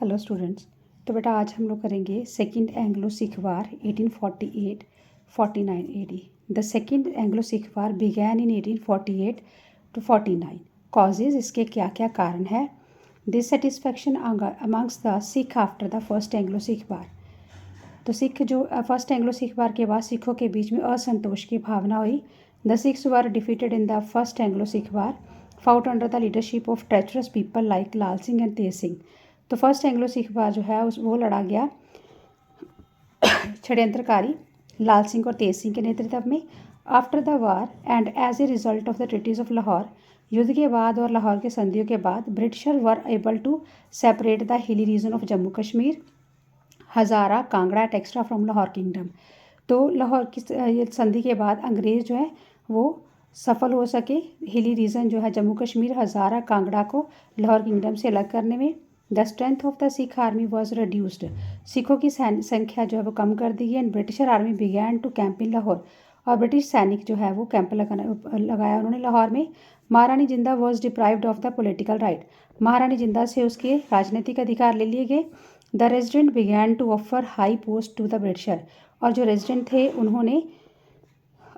Hello students. तो बेटा आज हम लोग करेंगे second Anglo Sikh war 1848-49 AD. The second Anglo Sikh war began in 1848 to 49। Causes, इसके क्या क्या कारण है। Dissatisfaction amongst the Sikh after the first Anglo Sikh war. तो सिख जो फर्स्ट एंग्लो सिख वार के बाद सिखों के बीच में असंतोष की भावना हुई। The Sikhs were defeated in the first Anglo Sikh war, fought under the leadership of treacherous people like Lal Singh and Tej Singh. तो फर्स्ट एंग्लो सिख वार जो है वो लड़ा गया षड्यंत्रकारी लाल सिंह और तेज सिंह के नेतृत्व में। After the war and as a result of the treaties of Lahore, युद्ध के बाद और लाहौर के संधियों के बाद britisher were able to separate the hilly region of Jammu Kashmir, Hazara, Kangra at extra from Lahore kingdom. तो लाहौर की संधि के बाद अंग्रेज़ जो है वो सफल हो सके हिली रीजन जो है जम्मू कश्मीर, हज़ारा, कांगड़ा को लाहौर किंगडम से अलग करने में। The strength of the Sikh army was reduced, सिखों की संख्या जो है वो कम कर दी गई। And britisher army began to camp in Lahore, और ब्रिटिश सैनिक जो है वो कैंप लगाया उन्होंने लाहौर में। महारानी जिंदा was deprived of the political right, Maharani जिंदा से उसके राजनीतिक अधिकार ले लिए गए। The resident began to offer high post to the britisher, और जो रेजिडेंट थे उन्होंने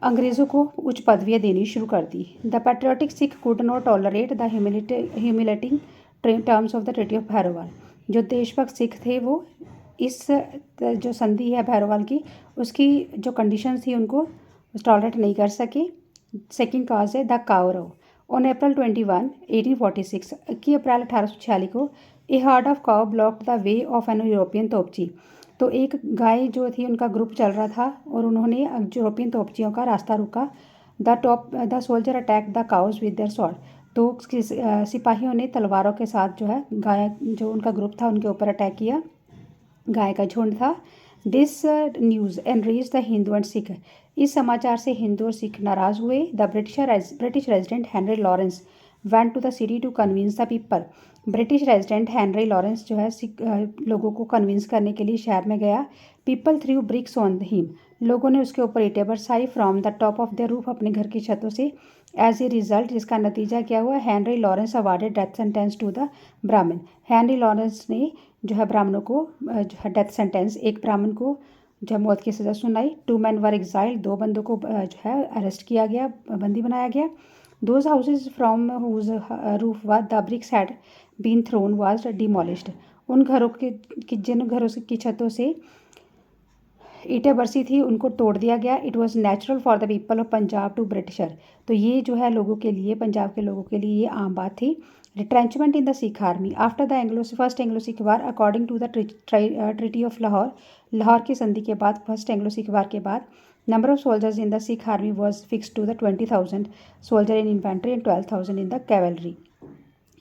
अंग्रेज़ों को उच्च पदवियाँ देनी शुरू कर दी। The patriotic Sikh could not tolerate the humiliating terms of the treaty of Bhairowal, जो देशभक्त सिख थे वो इस जो संधि है भैरोवाल की उसकी जो कंडीशंस थी उनको टॉलरेट नहीं कर सके। सेकेंड काज है द काउरव। ऑन अप्रैल 21, 1846, 21 अप्रैल 1846 को a herd of cow blocked the way of an European तोपची। तो एक गाय जो थी उनका ग्रुप चल रहा था और उन्होंने यूरोपियन तोपचियों का रास्ता रोका। The soldier attack the cows with their sword, तो सिपाहियों ने तलवारों के साथ जो है गाय जो उनका ग्रुप था उनके ऊपर अटैक किया, गाय का झुंड था। This news enrage the Hindu and Sikh, इस समाचार से हिंदू और सिख नाराज हुए। The British resident Henry Lawrence went to the city to convince the people, British resident Henry Lawrence जो है लोगों को कन्विंस करने के लिए शहर में गया। People threw bricks on him, लोगों ने उसके ऊपर ईंटें बरसाई from the top of the roof, अपने घर की छतों से। एज ए रिजल्ट, जिसका नतीजा क्या हुआ, Henry Lawrence awarded death sentence to the Brahmin, Henry Lawrence ने जो है ब्राह्मणों को जो है डेथ सेंटेंस, एक ब्राह्मण को जो मौत की सज़ा सुनाई। 2 men वर एग्जाइल्ड, 2 बंदों को जो है अरेस्ट किया गया, बंदी बनाया गया। Those houses from whose roof व the bricks had been thrown was demolished, उन घरों के जिन घरों की छतों से ईंटें बरसी थी उनको तोड़ दिया गया। It was natural for the people of Punjab to britisher, तो ये जो है लोगों के लिए, पंजाब के लोगों के लिए ये आम बात थी। Retrenchment in the Sikh army after the first Anglo Sikh war, according to the treaty of Lahore, Lahore की संधि के बाद फर्स्ट एंग्लो सिख वार के बाद number of soldiers in the Sikh army was fix to the 20,000 soldier in infantry and 12,000 in the cavalry.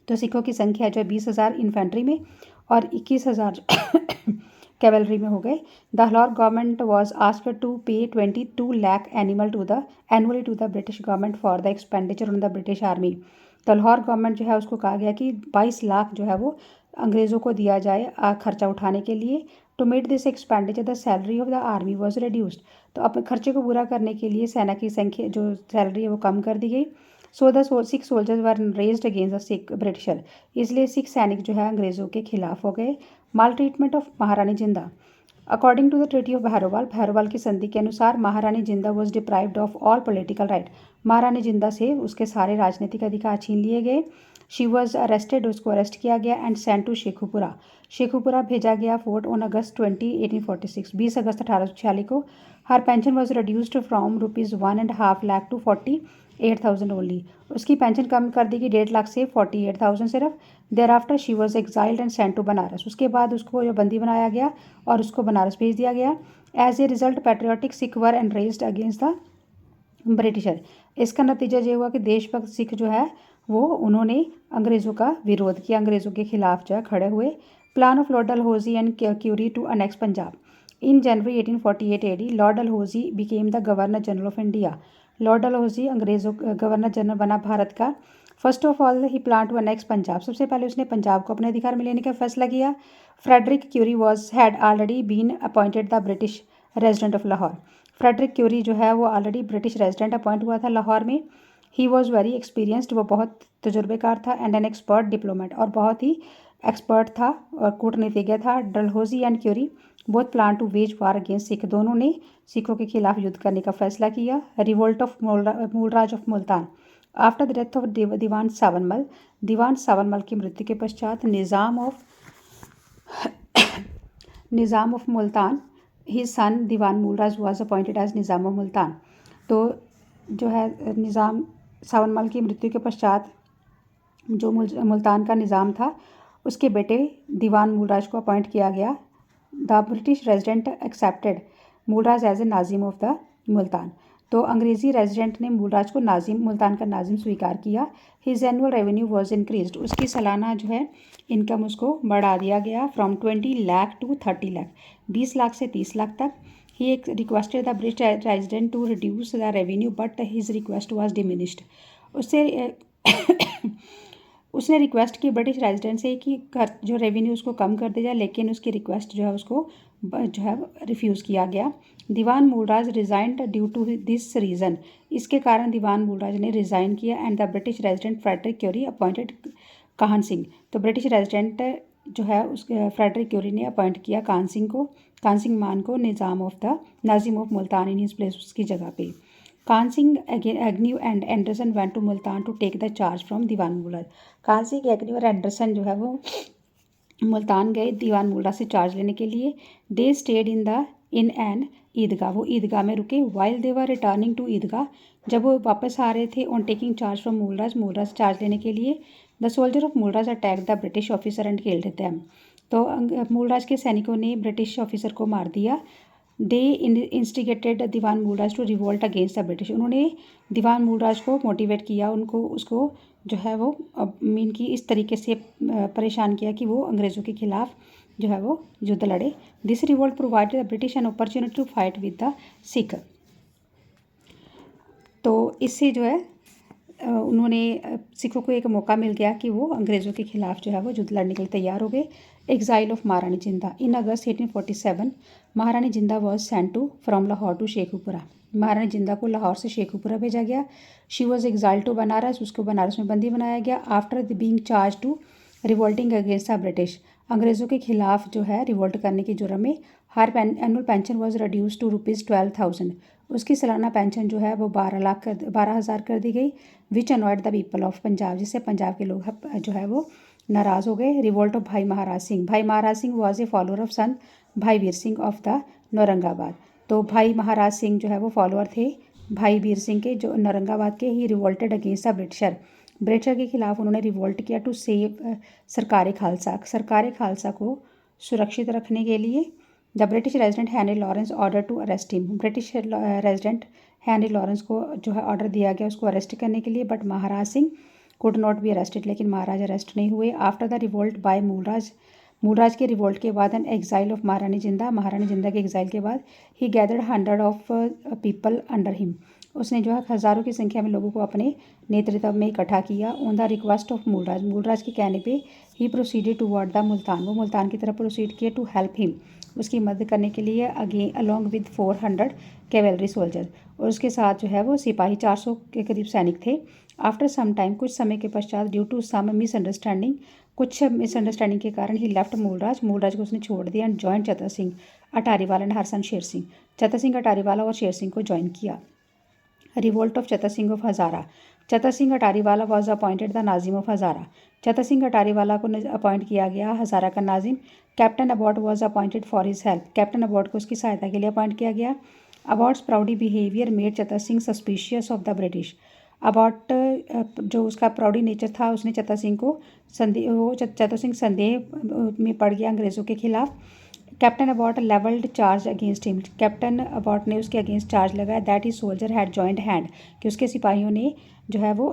तो सिखों की संख्या जो है 20,000 इन्फेंट्री में और 21,000 कैवलरी में हो गए। The Lahore government was asked to pay 22 lakh annually to the British government for the expenditure on the British army. तो लाहौर गवर्नमेंट जो है उसको कहा गया कि 22 लाख जो है वो अंग्रेज़ों को दिया जाए खर्चा उठाने के लिए। To meet this expenditure the salary of the army was reduced, तो अपने खर्चे को पूरा करने के लिए सेना की संख्या जो सैलरी है वो कम कर दी गई। So the Sikh soldiers were raised against the Sikh britisher, इसलिए सिख सैनिक जो है अंग्रेज़ों के खिलाफ हो गए। माल treatment of Maharani Jindan, according to the treaty of Bhairowal, Bhairowal की संधि के अनुसार महारानी जिंदा was deprived of all political right, Maharani जिंदा से उसके सारे राजनीतिक अधिकार छीन लिए गए। शी वॉज अरेस्टेड, उसको अरेस्ट किया गया and sent to Sheikhupura, Sheikhupura भेजा गया फोर्ट ऑन अगस्त 20, 1846, 20 अगस्त 1846 को। Her pension was reduced from ₹1.5 lakh to 48,000 only, उसकी पेंशन कम कर दी गई 1.5 लाख से 48,000 सिर्फ। Thereafter she was exiled and sent to Banaras, उसके बाद उसको जो बंदी बनाया गया और उसको बनारस भेज दिया गया। As a result patriotic Sikh were enraged against the britisher, इसका नतीजा ये हुआ कि देशभक्त सिख जो है वो उन्होंने अंग्रेज़ों का विरोध किया, अंग्रेज़ों के खिलाफ जो है खड़े हुए। Plan of Lord Dalhousie and Currie to annex Punjab, in January 1848 AD Lord Dalhousie became the governor general of India, Lord Dalhousie अंग्रेज़ों गवर्नर जनरल बना भारत का। First of all he plan to annex Punjab, सबसे पहले उसने पंजाब को अपने अधिकार में लेने का फैसला किया। Frederick Currie had already been appointed the British resident of Lahore, Frederick Currie जो है वो ऑलरेडी ब्रिटिश रेजिडेंट अपॉइंट हुआ था लाहौर में। ही वॉज वेरी एक्सपीरियंस्ड, वो बहुत तजुर्बेकार था, एंड एन एक्सपर्ट डिप्लोमेट, और बहुत ही एक्सपर्ट था और कूटनीतिज्ञ था। Dalhousie and Currie both plan to wage war against Sikh, दोनों ने सिखों के खिलाफ युद्ध करने का फैसला किया। Revolt of Mulraj of Multan after the death of Diwan Sawanmal, Diwan Sawanmal की मृत्यु के पश्चात Nizam of Multan, his son Diwan Mulraj was appointed as Nizam of Multan. तो जो है निज़ाम सावनमल की मृत्यु के पश्चात जो मुल्तान का निज़ाम था उसके बेटे दीवान मूलराज को अपॉइंट किया गया। The British resident accepted Mulraj as a nazim of the Multan, तो अंग्रेज़ी रेजिडेंट ने मूलराज को मुल्तान का नाजिम स्वीकार किया। His annual revenue was increased, उसकी सालाना जो है इनकम उसको बढ़ा दिया गया फ्रॉम 20 लाख टू 30 लाख, 20 लाख से 30 लाख तक। He requested the British resident to reduce the revenue but his request was diminished, उसने रिक्वेस्ट की ब्रिटिश रेजिडेंट से कि जो रेवेन्यू उसको कम कर दिया जाए, लेकिन उसकी रिक्वेस्ट जो है उसको जो है रिफ्यूज़ किया गया। Diwan Mulraj resigned due to this reason, इसके कारण दीवान मूलराज ने रिज़ाइन किया। And the British resident Frederick Currie appointed Kahan Singh, तो ब्रिटिश रेजिडेंट जो है उस फ्रेडरिक क्यूरी ने अपॉइंट किया काहन सिंह मान को nazim of Multan in his place, उसकी जगह पे। Kahan Singh, agnew and anderson went to Multan to take the charge from Diwan Mulraj. Kahan Singh, agnew और एंडरसन जो है वो मुल्तान गए दीवान मूलराज से चार्ज लेने के लिए। दे स्टेड इन एन ईदगाह, वो ईदगाह में रुके। While they were returning to Idgah, जब वो वापस आ रहे थे on taking charge from Mulraj charge लेने के लिए, the soldier of Mulraj attack the British officer and killed them, तो मूलराज के सैनिकों ने ब्रिटिश ऑफिसर को मार दिया। They instigated Diwan Mulraj to revolt against the British, उन्होंने दीवान मूलराज को मोटिवेट किया, उसको जो है वो मीन की इस तरीके से परेशान किया कि वो अंग्रेज़ों के खिलाफ जो है वो युद्ध लड़े। This revolt provided the British an opportunity to fight with the Sikh, तो इससे जो है उन्होंने सिखों को एक मौका मिल गया कि वो अंग्रेज़ों के खिलाफ जो है वो युद्ध लड़ने के लिए तैयार हो गए। एग्जाइल ऑफ महारानी जिंदा इन अगस्त 1847, महारानी जिंदा was sent to from Lahore to Sheikhupura, Maharani Jinda को लाहौर से शेखुपुरा भेजा गया। She was exile to Banaras, उसको बनारस में बंदी बनाया गया। After the being charge to revolting against the British, अंग्रेज़ों के खिलाफ जो है रिवोल्ट करने के जुर्म में her annual pension was reduce to ₹12,000, उसकी सालाना पेंशन जो है वो 12,000 कर दी गई। Which annoyed the people of Punjab, जिससे पंजाब के लोग जो है वो नाराज़ हो गए। Revolt of Bhai Maharaj Singh was a follower of Sant Bhai Bir Singh of the Naurangabad, तो भाई महाराज सिंह जो है वो फॉलोअर थे भाई वीर सिंह के जो नौरंगाबाद के। ही रिवोल्टेड अगेंस्ट द ब्रिटिशर के खिलाफ उन्होंने रिवोल्ट किया टू सेव सरकार खालसा को सुरक्षित रखने के लिए। The British resident Henry Lawrence order to arrest him, British resident Henry Lawrence को जो है ऑर्डर दिया गया उसको अरेस्ट करने के लिए, but Maharaj Singh could not be arrested, लेकिन महाराज अरेस्ट नहीं हुए। After the revolt by Mulraj के रिवोल्ट के बाद एंड एग्जाइल ऑफ महारानी जिंदा के एग्जाइल के बाद, he gathered 100 of people under him, उसने जो है हज़ारों की संख्या में लोगों को अपने नेतृत्व में इकट्ठा किया। On the request of Mulraj के कहने पे ही प्रोसीडेड टूवर्ड द मुल्तान, वो मुल्तान की तरफ प्रोसीड किए टू हेल्प हिम, उसकी मदद करने के लिए again along with 400 cavalry soldier, और उसके साथ जो है वो सिपाही 400 के करीब सैनिक थे। आफ्टर सम टाइम, कुछ समय के पश्चात, ड्यू टू सम मिसअंडरस्टैंडिंग, कुछ मिसअंडरस्टैंडिंग के कारण ही लेफ्ट मूलराज को उसने छोड़ दिया and join Chatar Singh Attariwala and Harsan Sher Singh, चतर सिंह अटारीवाला और शेर सिंह को ज्वाइन किया। Revolt of Chatar Singh of Hazara, Chatar Singh Attariwala was appointed the nazim of Hazara, Chatar Singh Attariwala को अपॉइंट किया गया हज़ारा का नाजिम। Captain abbott was appointed for his help, captain abbott को उसकी सहायता के लिए अपॉइंट किया गया। Abbott's proudy behaviour made Chatar Singh suspicious of the British, abbott जो उसका प्राउडी नेचर था उसने चतर सिंह संदेह में पड़ गया अंग्रेज़ों के खिलाफ। Captain abbott levelled charge against him, captain abbott ने उसके अगेंस्ट चार्ज लगाया। That he soldier had joined hand, कि उसके सिपाहियों ने जो है वो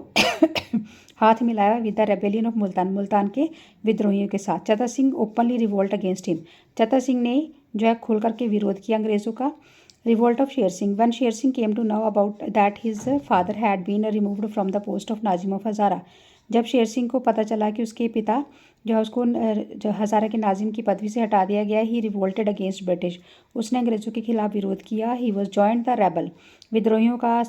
हाथ मिलाया with the rebellion of Multan के विद्रोहियों के साथ। Chatar Singh openly revolt against him, Chatar Singh ने जो है खुल करके विरोध किया अंग्रेज़ों का। Revolt of Sher Singh, when Sher Singh came to know about that his father had been removed from the post of nazim of Hazara, जब शेर सिंह को पता चला कि उसके पिता जो है उसको जो हज़ारा के नाजिम की पदवी से हटा दिया गया, ही रिवोल्टेड अगेंस्ट ब्रिटिश, उसने अंग्रेज़ों के खिलाफ विरोध किया। He was joint the rebel, विद्रोहियों का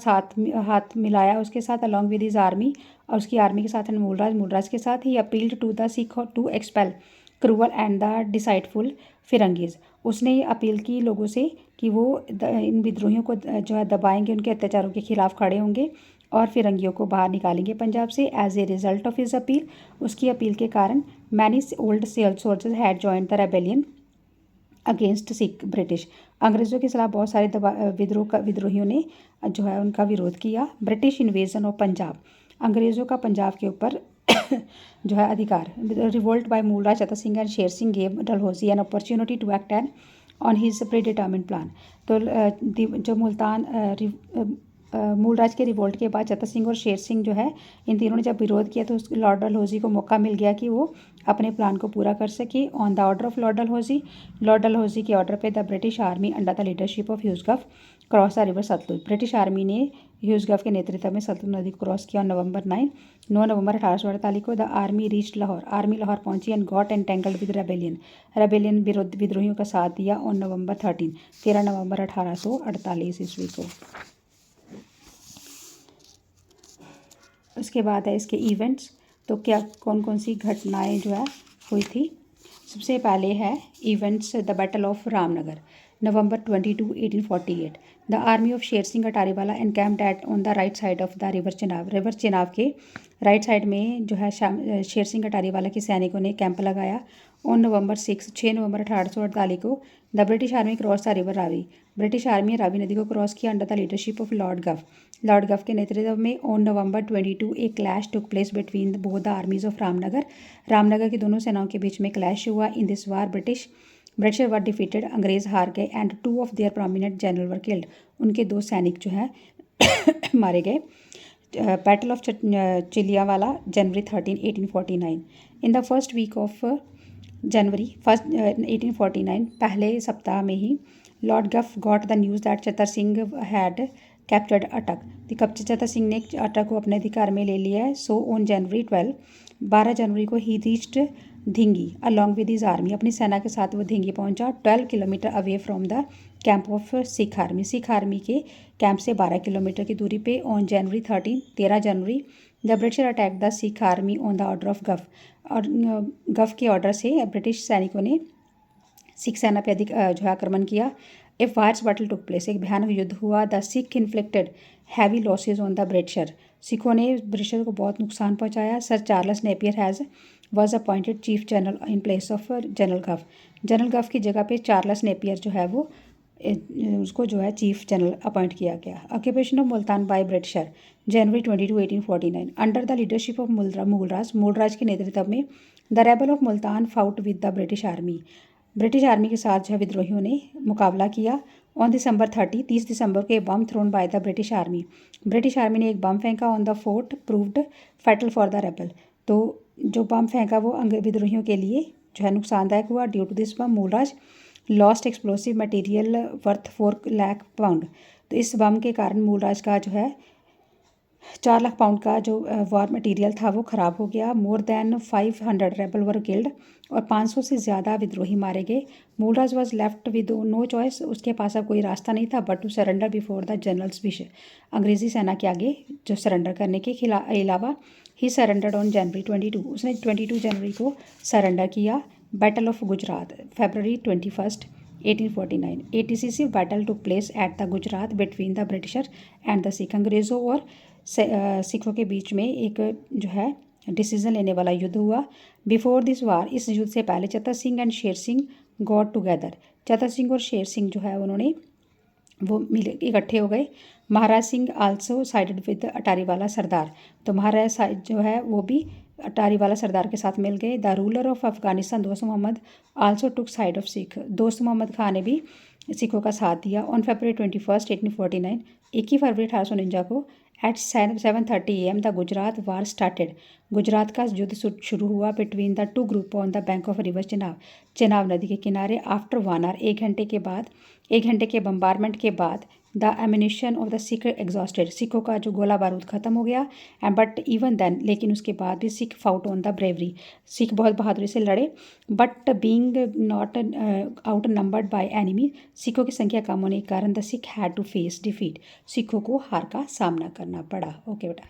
हाथ मिलाया उसके साथ, अलॉन्ग विद हिज आर्मी, और उसकी आर्मी के साथ मूलराज के साथ। He appealed to the Sikh to expel cruel and the deceitful firangis, उसने ये अपील की लोगों से कि वो इन विद्रोहियों को जो है दबाएंगे, उनके अत्याचारों के खिलाफ खड़े होंगे और फिरंगियों को बाहर निकालेंगे पंजाब से। As a result of his appeal, उसकी अपील के कारण many old soldiers had joined the rebellion against Sikh British, अंग्रेज़ों के खिलाफ बहुत सारे विद्रोहियों ने जो है उनका विरोध किया। ब्रिटिश इन्वेजन ऑफ पंजाब, अंग्रेज़ों का पंजाब के ऊपर जो है अधिकार। Revolt by Mulraj Chatar Singh and Sher Singh gave dalhousie an opportunity to act and on his predetermined plan. तो जो मूलराज के रिवोल्ट के बाद चतर सिंह और शेर सिंह जो है इन तीनों ने जब विरोध किया, तो लॉर्ड डलहौजी को मौका मिल गया कि वो अपने प्लान को पूरा कर सके। On the order of Lord dalhousie के ऑर्डर पे the British army under the leadership of hugh gough cross the river Sutlej, British army ने ह्यूज गफ के नेतृत्व में सतलुज नदी को क्रॉस किया। 9 नवंबर 1848 को the army reached Lahore, army Lahore पहुंची and got entangled with rebellion विद्रोहियों का साथ दिया। ऑन नवंबर 13 नवंबर 1848 ईस्वी को। उसके बाद है इसके इवेंट्स, तो क्या कौन कौन सी घटनाएं जो है हुई थी। सबसे पहले है events, the battle of Ramnagar, November 22, 1848। The army of Sher Singh Attariwala encamped at on the right side of the river Chenab के राइट साइड में जो है शेर सिंह अटारीवाला के सैनिकों ने कैंप लगाया। ऑन नवंबर 6 नवंबर 1848 को the British army cross the river Ravi, British army Ravi नदी को क्रॉस किया under the leadership of Lord गफ के नेतृत्व में। ऑन नवंबर 22 एक clash took place between both the armies of Ramnagar की दोनों सेनाओं के बीच में क्लैश हुआ। In this war britisher were defeated, अंग्रेज हार गए, and 2 of their prominent general were killed, उनके 2 सैनिक जो है मारे गए। Battle of Chillianwala, January 13, 1849। In the first week of January 1849, पहले सप्ताह में ही lord gough got the news that Chatar Singh had captured Attock, Chatar Singh ने अटक को अपने अधिकार में ले लिया है। सो ऑन जनवरी 12 जनवरी को ही reached Dhingi along with his army, अपनी सेना के साथ वो धिंगी पहुंचा। 12 kilometre away from the camp of Sikh army के कैंप से 12 किलोमीटर की दूरी पे। On January 13 January the britisher attack the Sikh army on the order of gough, और गफ के ऑर्डर से ब्रिटिश सैनिकों ने सिख सेना पे जो है आक्रमण किया। ए फायर्स बैटल टुक प्लेस, एक भयानक युद्ध हुआ। The Sikh inflicted heavy losses on the britisher, सिखों ने ब्रिटिशर को बहुत नुकसान पहुंचाया। Sir Charles Napier was appointed chief general in place of general गफ की जगह पे चार्ल्स नेपियर जो है वो उसको जो है चीफ जनरल अपॉइंट किया गया। Occupation of Multan by britisher, January 22, 1849। Under the leadership of Mulraj के नेतृत्व में the rebel of Multan fought with the British army के साथ जो है विद्रोहियों ने मुकाबला किया। ऑन दिसंबर 30 दिसंबर को a bomb thrown by the British army ने एक बम फेंका on the fort, proved fatal for the rebel, तो जो बम फेंका वो विद्रोहियों के लिए जो है नुकसानदायक हुआ। Due to this bomb Mulraj lost explosive material worth 4 lakh pound, तो इस बम के कारण मूलराज का जो है 4 लाख पाउंड का जो वॉर मटेरियल था वो ख़राब हो गया। More than 500 rebel were killed, और 500 से ज़्यादा विद्रोही मारे गए। Mulraj was left with no choice, उसके पास अब कोई रास्ता नहीं था but to surrender before the generals wish, अंग्रेज़ी सेना के आगे जो सरेंडर करने के अलावा। ही सरेंडर्ड ऑन जनवरी 22, उसने 22 जनवरी को सरेंडर किया। Battle of Gujarat, February 21, 1849। A decisive battle took place at the Gujarat between the britisher and the Sikh, अंग्रेज़ों और सिखों के बीच में एक जो है डिसीजन लेने वाला युद्ध हुआ। बिफोर दिस वार, इस युद्ध से पहले चतर Singh and Sher Singh got together, चतर सिंह और शेर सिंह जो है उन्होंने वो मिले इकट्ठे हो गए। महाराज Singh also sided with Attariwala सरदार, तो महाराज जो है वो भी अटारीवाला सरदार के साथ मिल गए। The ruler of Afghanistan Dost Mohammad also took side of Sikh, Dost Mohammad Khan ने भी सिखों का साथ दिया। ऑन फरवरी 21, 1849, 21 फरवरी 1849 को at 7:30 AM the Gujrat war started, Gujrat का युद्ध शुरू हुआ between the 2 group on the bank of river Chenab नदी के किनारे। आफ्टर 1 आवर, एक घंटे के बम्बारमेंट के बाद the ammunition of the Sikh exhausted, सिखों का जो गोला बारूद ख़त्म हो गया। एंड बट इवन देन, लेकिन उसके बाद भी Sikh fought on the bravery, Sikh बहुत बहादुरी से लड़े। But being not outnumbered by enemy, सिखों की संख्या कम होने के कारण the Sikh had to face defeat, सिखों को हार का सामना करना पड़ा। ओके बेटा।